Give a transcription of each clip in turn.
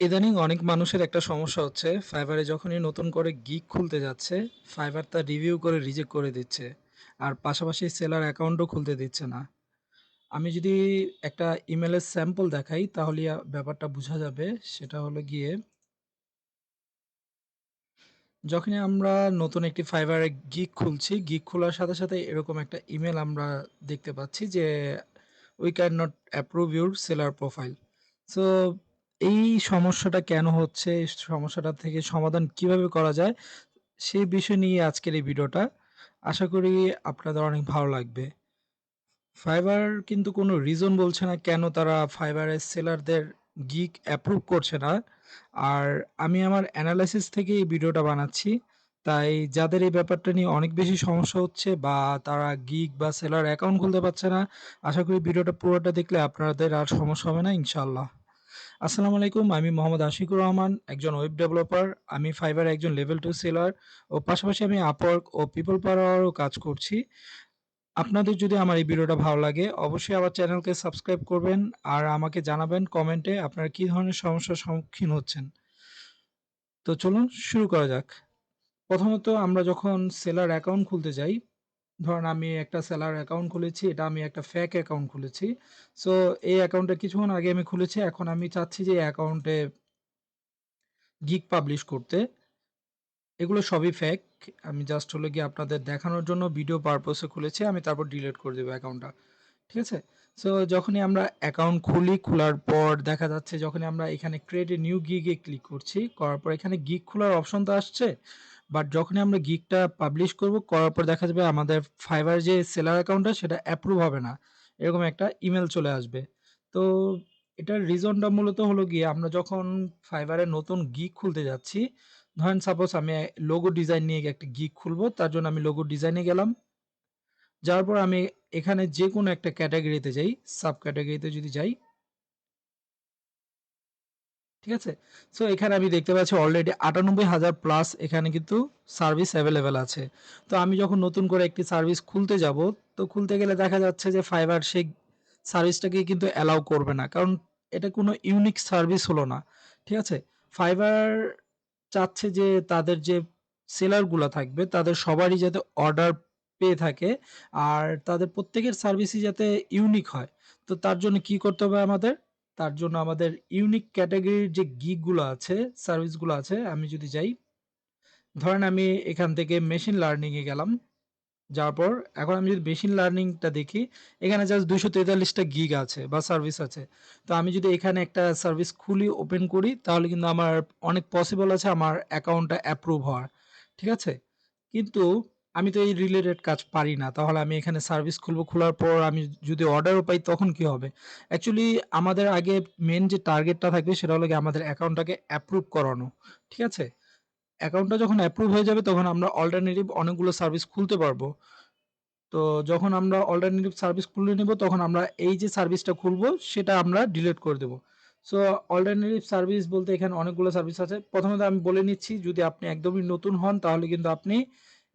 ইদানিং অনেক মানুষের একটা সমস্যা হচ্ছে ফাইবারে যখনই নতুন করে গিগ খুলতে যাচ্ছে, ফাইবার তা রিভিউ করে রিজেক্ট করে দিচ্ছে। আর পাশাপাশি সেলার অ্যাকাউন্টও খুলতে দিচ্ছে না। আমি যদি একটা ইমেলের স্যাম্পল দেখাই তাহলে ব্যাপারটা বোঝা যাবে। সেটা হলো গিয়ে যখনই আমরা নতুন একটি ফাইবারে গিগ খুলছি, গিগ খোলার সাথে, সাথে এরকম একটা ইমেল আমরা দেখতে পাচ্ছি যে we can not approve your seller profile. So এই সমস্যাটা কেন হচ্ছে? এই সমস্যাটা থেকে সমাধান কিভাবে করা যায়? সেই বিষয় নিয়ে আজকের এই ভিডিওটা। আশা করি আপনাদের অনেক ভালো লাগবে। ফাইবার কিন্তু কোনো রিজন বলছে না কেন তারা ফাইবারের সেলারদের গিগ অ্যাপ্রুভ করছে না। আর আমি আমার অ্যানালাইসিস থেকে এই ভিডিওটা বানাচ্ছি। তাই যাদের এই ব্যাপারটা নিয়ে অনেক বেশি সমস্যা হচ্ছে বা তারা গিগ বা সেলার অ্যাকাউন্ট খুলতে পারছে না, আশা করি ভিডিওটা পুরোটা দেখলে আপনাদের আর সমস্যা হবে না ইনশাআল্লাহ। আসসালামু আলাইকুম। আমি মোহাম্মদ আশিকুর রহমান, একজন ওয়েব ডেভেলপার। আমি ফাইবারে একজন লেভেল 2 সেলার ও পাশাপাশি আমি আপওয়ার্ক ও পিপল পাওয়ারও কাজ করছি। আপনাদের যদি আমার এই ভিডিওটা ভালো লাগে অবশ্যই আমার চ্যানেলকে সাবস্ক্রাইব করবেন আর আমাকে জানাবেন কমেন্টে আপনারা কি ধরনের সমস্যার সম্মুখীন হচ্ছেন। তো চলুন শুরু করা যাক। প্রথমত আমরা যখন সেলার অ্যাকাউন্ট খুলতে যাই, ধরেন আমি একটা সেলার অ্যাকাউন্ট খুলেছি, এটা আমি একটা ফেক অ্যাকাউন্ট খুলেছি। সো এই অ্যাকাউন্টটা কিছুক্ষণ আগে আমি খুলেছি। এখন আমি চাচ্ছি যে এই অ্যাকাউন্টে গিগ পাবলিশ করতে। এগুলো সবই ফেক। আমি জাস্ট হলো গিয়ে আপনাদের দেখানোর জন্য ভিডিও পারপোসে খুলেছি। আমি তারপর ডিলিট করে দেব অ্যাকাউন্টটা। ঠিক আছে? সো যখনই আমরা অ্যাকাউন্ট খুলি, খোলার পর দেখা যাচ্ছে যখনই আমরা এখানে create a new gig A click করছি, করার পর এখানে গিগ খোলার অপশন তো আসছে। বাট যখনই আমরা গিগটা পাবলিশ করব, করার পর দেখা যাবে আমাদের ফাইবার যে সেলার অ্যাকাউন্টটা সেটা অ্যাপ্রুভ হবে না। এরকম একটা ইমেল চলে আসবে। তো এটার রিজনটা মূলত হলো গিয়ে আমরা যখন ফাইবারে নতুন গিগ খুলতে যাচ্ছি, ধরেন সাপোজ আমি লোগো ডিজাইন নিয়ে একটা গিগ খুলবো, তার জন্য আমি লোগো ডিজাইনে গেলাম। যাওয়ার পর আমি এখানে যেকোনো একটা ক্যাটেগরিতে যাই, সাব ক্যাটেগরিতে যদি যাই, ঠিক আছে? সো এখানে আমি দেখতে পাচ্ছি অলরেডি ৯৮,০০০ প্লাস এখানে কিন্তু সার্ভিস এভেলেবেল আছে। তো আমি যখন নতুন করে একটি সার্ভিস খুলতে যাব, তো খুলতে গেলে দেখা যাচ্ছে যে ফাইবার সেই সার্ভিসটাকে কিন্তু অ্যালাউ করবে না। কারণ এটা কোনো ইউনিক সার্ভিস হলো না। ঠিক আছে? ফাইবার চাচ্ছে যে তাদের যে সেলার গুলা থাকবে তাদের সবারই যাতে অর্ডার পেয়ে থাকে আর তাদের প্রত্যেকের সার্ভিসই যাতে ইউনিক হয়। তো তার জন্য কি করতে হবে আমাদের? তার জন্য আমাদের ইউনিক ক্যাটেগরির যে গিগ গুলো আছে, সার্ভিস গুলো আছে, আমি যদি যাই, ধরেন আমি এখান থেকে মেশিন লার্নিং এ গেলাম। যাওয়ার পর এখন আমি যদি মেশিন লার্নিংটা দেখি, এখানে জাস্ট ২৪৩ টা গিগ আছে বা সার্ভিস আছে। তো আমি যদি এখানে একটা সার্ভিস খুলি, ওপেন করি, তাহলে কিন্তু আমার অনেক পসিবল আছে আমার অ্যাকাউন্টটা অ্যাপ্রুভ হওয়ার। ঠিক আছে? কিন্তু আমি তো এই রিলেটেড কাজ পারি না। তাহলে আমি এখানে সার্ভিস খুলবো, খোলার পর আমি যদি অর্ডারও পাই তখন কি হবে? অ্যাকচুয়ালি আমাদের আগে মেইন যে টার্গেটটা থাকবে সেটা হলো গিয়ে আমাদের অ্যাকাউন্টটাকে অ্যাপ্রুভ করানো। ঠিক আছে? অ্যাকাউন্টটা যখন অ্যাপ্রুভ হয়ে যাবে তখন আমরা অল্টারনেটিভ অনেকগুলো সার্ভিস খুলতে পারবো। তো যখন আমরা অল্টারনেটিভ সার্ভিস খুলে নিব তখন আমরা এই যে সার্ভিসটা খুলবো সেটা আমরা ডিলিট করে দেব। সো অল্টারনেটিভ সার্ভিস বলতে এখানে অনেকগুলো সার্ভিস আছে। প্রথমত আমি বলে নিচ্ছি, যদি আপনি একদমই নতুন হন তাহলে কিন্তু আপনি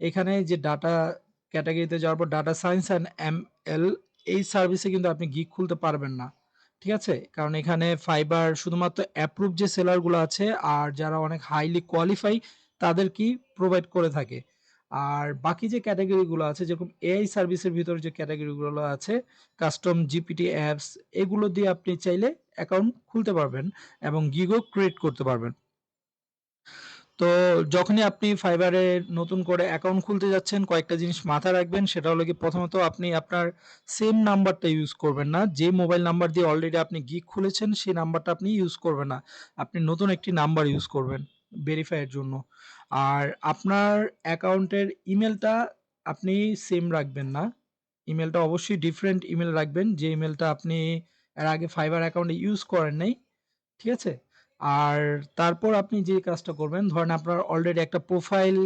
এখানে যে ডাটা ক্যাটেগরিতে যাওয়ার পর ডাটা সায়েন্স অ্যান্ড এমএল, এই সার্ভিসে কিন্তু আপনি গিগ খুলতে পারবেন না। ঠিক আছে? কারণ এখানে ফাইবার শুধুমাত্র অ্যাপ্রুভ যে সেলারগুলো আছে আর যারা অনেক হাইলি কোয়ালিফাই তাদেরকেই প্রোভাইড করে থাকে। আর বাকি যে ক্যাটেগরিগুলো আছে যেরকম এআই সার্ভিসের ভিতরে যে ক্যাটেগরিগুলো আছে, কাস্টম জিপিটি অ্যাপস, এগুলো দিয়ে আপনি চাইলে অ্যাকাউন্ট খুলতে পারবেন এবং গিগও ক্রিয়েট করতে পারবেন। তো যখনই আপনি ফাইবারে নতুন করে অ্যাকাউন্ট খুলতে যাচ্ছেন কয়েকটা জিনিস মাথায় রাখবেন। সেটা হলো গিয়ে প্রথমত আপনি আপনার সেম নাম্বারটা ইউজ করবেন না। যে মোবাইল নাম্বার দিয়ে অলরেডি আপনি গিগ খুলেছেন সেই নাম্বারটা আপনি ইউজ করবেন না। আপনি নতুন একটি নাম্বার ইউজ করবেন ভেরিফাই এর জন্য। আর আপনার অ্যাকাউন্টের ইমেলটা আপনি সেম রাখবেন না। ইমেলটা অবশ্যই ডিফারেন্ট ইমেল রাখবেন, যে ইমেলটা আপনি এর আগে ফাইবার অ্যাকাউন্টে ইউজ করেন নাই। ঠিক আছে? আর তারপর আপনি যে কাজটা করবেন, ধরেন আপনার অলরেডি একটা প্রোফাইল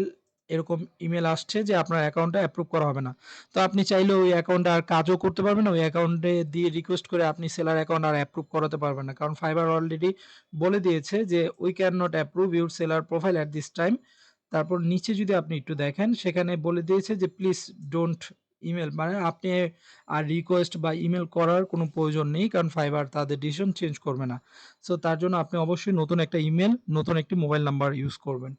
এরকম ইমেল আসছে যে আপনার অ্যাকাউন্টটা অ্যাপ্রুভ করা হবে না। তো আপনি চাইলে ওই অ্যাকাউন্টে আর কাজও করতে পারবেন না। ওই অ্যাকাউন্টে দিয়ে রিকোয়েস্ট করে আপনি সেলার অ্যাকাউন্ট আর অ্যাপ্রুভ করাতে পারবেন না। কারণ ফাইবার অলরেডি বলে দিয়েছে যে we can not approve your seller profile at this time. তারপর নিচে যদি আপনি একটু দেখেন সেখানে বলে দিয়েছে যে প্লিজ ডোন্ট ইমেল মানে আপনি আর রিকোয়েস্ট বা ইমেল করার কোনো প্রয়োজন নেই। কারণ Fiverr তাদের ডিসিশন চেঞ্জ করবে না। সো তার জন্য আপনি অবশ্যই নতুন একটা ইমেল, নতুন একটি মোবাইল নাম্বার ইউজ করবেন।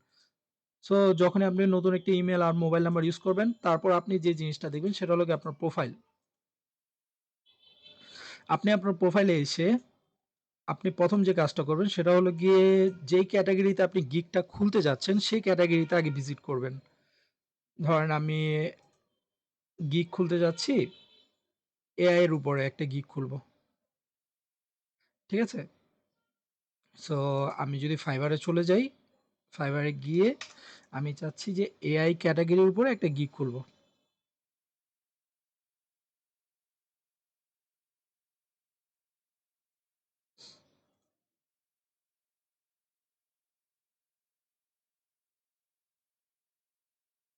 সো যখনই আপনি নতুন একটি ইমেল আর মোবাইল নাম্বার ইউজ করবেন, তারপর আপনি যে জিনিসটা দেখবেন সেটা হলো গিয়ে আপনার প্রোফাইল। আপনি আপনার প্রোফাইলে এসে আপনি ১ম যে কাজটা করবেন সেটা হলো গিয়ে যেই ক্যাটেগরিতে আপনি গিগটা খুলতে যাচ্ছেন সেই ক্যাটেগরিতে আগে ভিজিট করবেন। ধরেন আমি গিগ খুলতে যাচ্ছি, এআই এর উপরে একটা গিগ খুলবো। ঠিক আছে? সো আমি যদি Fiverr এ চলে যাই, Fiverr এ গিয়ে আমি চাচ্ছি যে এআই ক্যাটেগরির উপরে একটা গিগ খুলবো।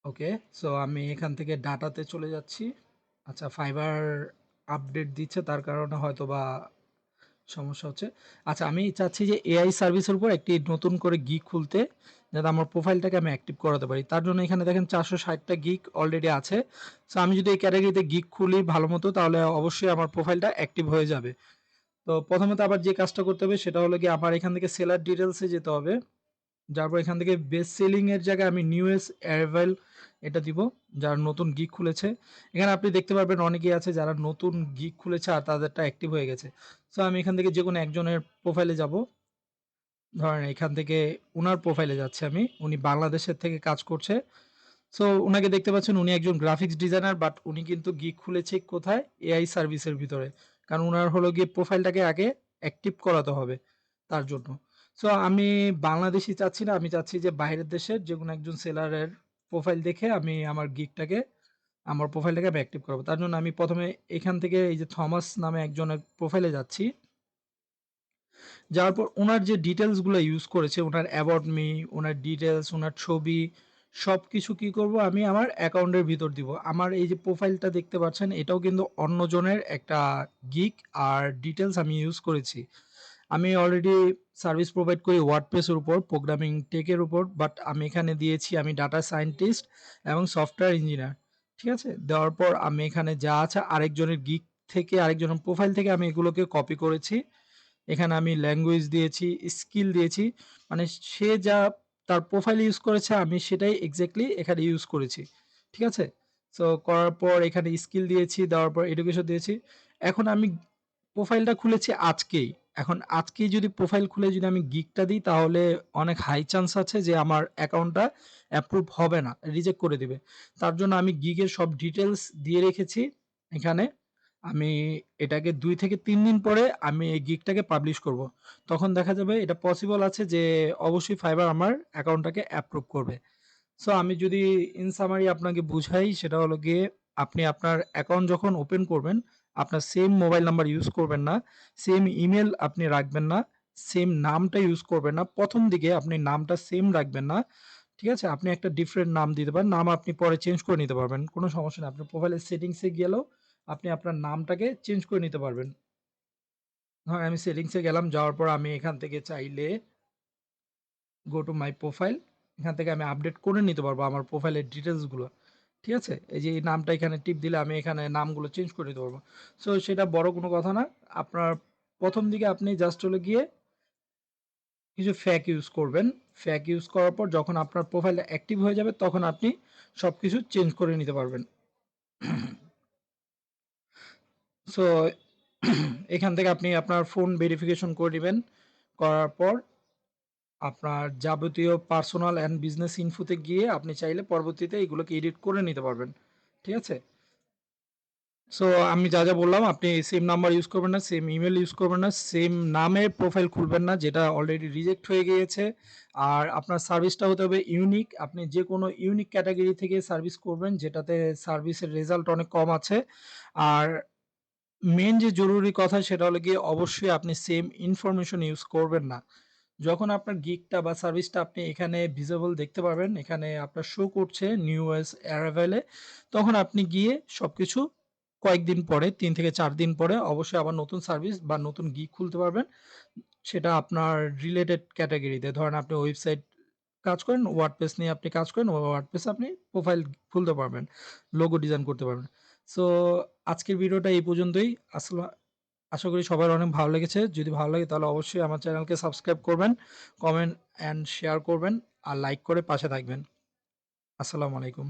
ওকে, সো আমি এখান থেকে ডাটাতে চলে যাচ্ছি। আচ্ছা, Fiverr আপডেট দিচ্ছে তার কারণে হয়তোবা সমস্যা হচ্ছে। আচ্ছা, আমি চাচ্ছি যে এআই সার্ভিসের উপর একটি নতুন করে গিগ খুলতে, যাতে আমার প্রোফাইলটাকে আমি অ্যাক্টিভ করাতে পারি। তার জন্য এখানে দেখেন ৪৬০ টা গিগ অলরেডি আছে। সো আমি যদি এই ক্যাটেগরিতে গিগ খুলি ভালোমতো তাহলে অবশ্যই আমার প্রোফাইলটা অ্যাক্টিভ হয়ে যাবে। তো প্রথমত আবার যে কাজটা করতে হবে সেটা হলো গিয়ে আমার এখান থেকে সেলার ডিটেইলসে যেতে হবে। যার পর এখান থেকে বেস্ট সেলিং এর জায়গায় আমি নিউয়েস্ট অ্যারাইভাল এটা দিব, যারা নতুন গিগ খুলেছে। এখানে আপনি দেখতে পারবেন অনেকেই আছে যারা নতুন গিগ খুলেছে আর তাদেরটা অ্যাক্টিভ হয়ে গেছে। সো আমি এখান থেকে যেকোনো একজনের প্রোফাইলে যাব। ধরেন এখান থেকে উনার প্রোফাইলে যাচ্ছি আমি। উনি বাংলাদেশের থেকে কাজ করছে। সো উনাকে দেখতে পাচ্ছেন উনি একজন গ্রাফিক্স ডিজাইনার, বাট উনি কিন্তু গিগ খুলেছে কোথায়? এআই সার্ভিসের ভিতরে। কারণ উনার হলো গিয়ে প্রোফাইলটাকে আগে অ্যাক্টিভ করাতে হবে তার জন্য। সো আমি বাংলাদেশী চাচ্ছি না, আমি চাচ্ছি যে বাইরের দেশের যেকোনো একজন সেলারের প্রোফাইল দেখে আমি আমার গিগটাকে আমার প্রোফাইলটাকে আমি অ্যাক্টিভ করাবো। তার জন্য আমি ১ম এ এখান থেকে এই যে থমাস নামে একজনের প্রোফাইলে যাচ্ছি। যাওয়ার পর উনার যে ডিটেইলস গুলো ইউজ করেছে, উনার অ্যাবাউট মি, উনার ডিটেইলস, উনার ছবি সবকিছু কি করব আমি আমার অ্যাকাউন্টের ভিতর দিব। আমার এই যে প্রোফাইলটা দেখতে পাচ্ছেন এটাও কিন্তু অন্যজনের একটা গিগ আর ডিটেইলস আমি ইউজ করেছি। আমি অলরেডি সার্ভিস প্রোভাইড করি ওয়ার্ডপ্রেস এর উপর, প্রোগ্রামিং টেক এর উপর। বাট আমি এখানে দিয়েছি আমি ডাটা সায়েন্টিস্ট এবং সফটওয়্যার ইঞ্জিনিয়ার। ঠিক আছে? দেওয়ার পর আমি এখানে যা আছে আরেকজনের গিগ থেকে আরেকজনের প্রোফাইল থেকে আমি এগুলোকে কপি করেছি। এখানে আমি ল্যাঙ্গুয়েজ দিয়েছি, স্কিল দিয়েছি। মানে সে যা তার প্রোফাইল ইউজ করেছে আমি সেটাই এক্সাক্টলি এখানে ইউজ করেছি। ঠিক আছে? সো করার পর এখানে স্কিল দিয়েছি, দেওয়ার পর এডুকেশন দিয়েছি। এখন আমি প্রোফাইলটা খুলেছি আজকেই। এখন আজকেই যদি প্রোফাইল খুলে যদি আমি গিগটা দিই তাহলে অনেক হাই চান্স আছে যে আমার অ্যাকাউন্টটা অ্যাপ্রুভ হবে না, রিজেক্ট করে দিবে। তার জন্য আমি গিগের সব ডিটেইলস দিয়ে রেখেছি এখানে। আমি এটাকে ২ থেকে ৩ দিন পরে আমি এই গিগটাকে পাবলিশ করব। তখন দেখা যাবে এটা পসিবল আছে যে অবশ্যই Fiverr আমার অ্যাকাউন্টটাকে অ্যাপ্রুভ করবে। সো আমি যদি ইন সামারি আপনাকে বুঝাই সেটা হলো গিয়ে আপনি আপনার অ্যাকাউন্ট যখন ওপেন করবেন, আপনার সেম মোবাইল নাম্বার ইউজ করবেন না, সেম ইমেল আপনি রাখবেন না, সেম নামটা ইউজ করবেন না। ১ম দিকে আপনি নামটা সেম রাখবেন না। ঠিক আছে? আপনি একটা ডিফারেন্ট নাম দিতে পারেন। নাম আপনি পরে চেঞ্জ করে নিতে পারবেন। কোনো সমস্যা নাই। আপনার প্রোফাইলের সেটিংসে গেলেও আপনি আপনার নামটাকে চেঞ্জ করে নিতে পারবেন। ধরেন আমি সেটিংসে গেলাম, যাওয়ার পর আমি এখান থেকে চাইলে গো টু মাই প্রোফাইল। এখান থেকে আমি আপডেট করে নিতে পারবো আমার প্রোফাইলের ডিটেইলসগুলো। ঠিক আছে? এই যে এই নামটা এখানে টিপ দিলে আমি এখানে নামগুলো চেঞ্জ করে নিতে পারবো। সো সেটা বড় কোনো কথা না। আপনার ১ম দিকে আপনি জাস্ট হলো গিয়ে কিছু ফ্যাক ইউজ করবেন। ফ্যাক ইউজ করার পর যখন আপনার প্রোফাইলটা অ্যাক্টিভ হয়ে যাবে তখন আপনি সবকিছু চেঞ্জ করে নিতে পারবেন। সো এখান থেকে আপনি আপনার ফোন ভেরিফিকেশন করে নিবেন। করার পর আপনার যাবতীয় পার্সোনাল অ্যান্ড বিজনেস ইনফোতে গিয়ে আপনি চাইলে পরবর্তীতে এগুলোকে এডিট করে নিতে পারবেন। ঠিক আছে? সো আমি যা, যা বললাম আপনি সেম নাম্বার ইউজ করবেন না, সেম ইমেইল ইউজ করবেন না, সেম নামে প্রোফাইল খুলবেন না যেটা অলরেডি রিজেক্ট হয়ে গিয়েছে। আর আপনার সার্ভিসটা হতে হবে ইউনিক। আপনি যেকোনো ইউনিক ক্যাটেগরি থেকে সার্ভিস করবেন যেটাতে সার্ভিসের রেজাল্ট অনেক কম আছে। আর মেইন যে জরুরি কথা সেটা হলো গিয়ে অবশ্যই আপনি সেম ইনফরমেশন ইউজ করবেন না। যখন আপনার গিগটা বা সার্ভিসটা আপনি এখানে ভিজিবল দেখতে পারবেন, এখানে আপনার শো করছে নিউয়েস্ট অ্যারাইভালে, তখন আপনি গিয়ে সবকিছু কয়েকদিন পরে ৩ থেকে ৪ দিন পরে অবশ্যই আবার নতুন সার্ভিস বা নতুন গিগ খুলতে পারবেন। সেটা আপনার রিলেটেড ক্যাটেগরিতে। ধরেন আপনি ওয়েবসাইট কাজ করেন, ওয়ার্ডপ্রেস নিয়ে আপনি কাজ করেন, ওয়ার্ডপ্রেসে আপনি প্রোফাইল খুলতে পারবেন, লোগো ডিজাইন করতে পারবেন। সো আজকের ভিডিওটা এই পর্যন্তই। আসলা আশা করি সবার অনেক ভালো লেগেছে। যদি ভালো লাগে তাহলে অবশ্যই আমার চ্যানেলকে সাবস্ক্রাইব করবেন, কমেন্ট অ্যান্ড শেয়ার করবেন আর লাইক করে পাশে থাকবেন। আসসালামু আলাইকুম।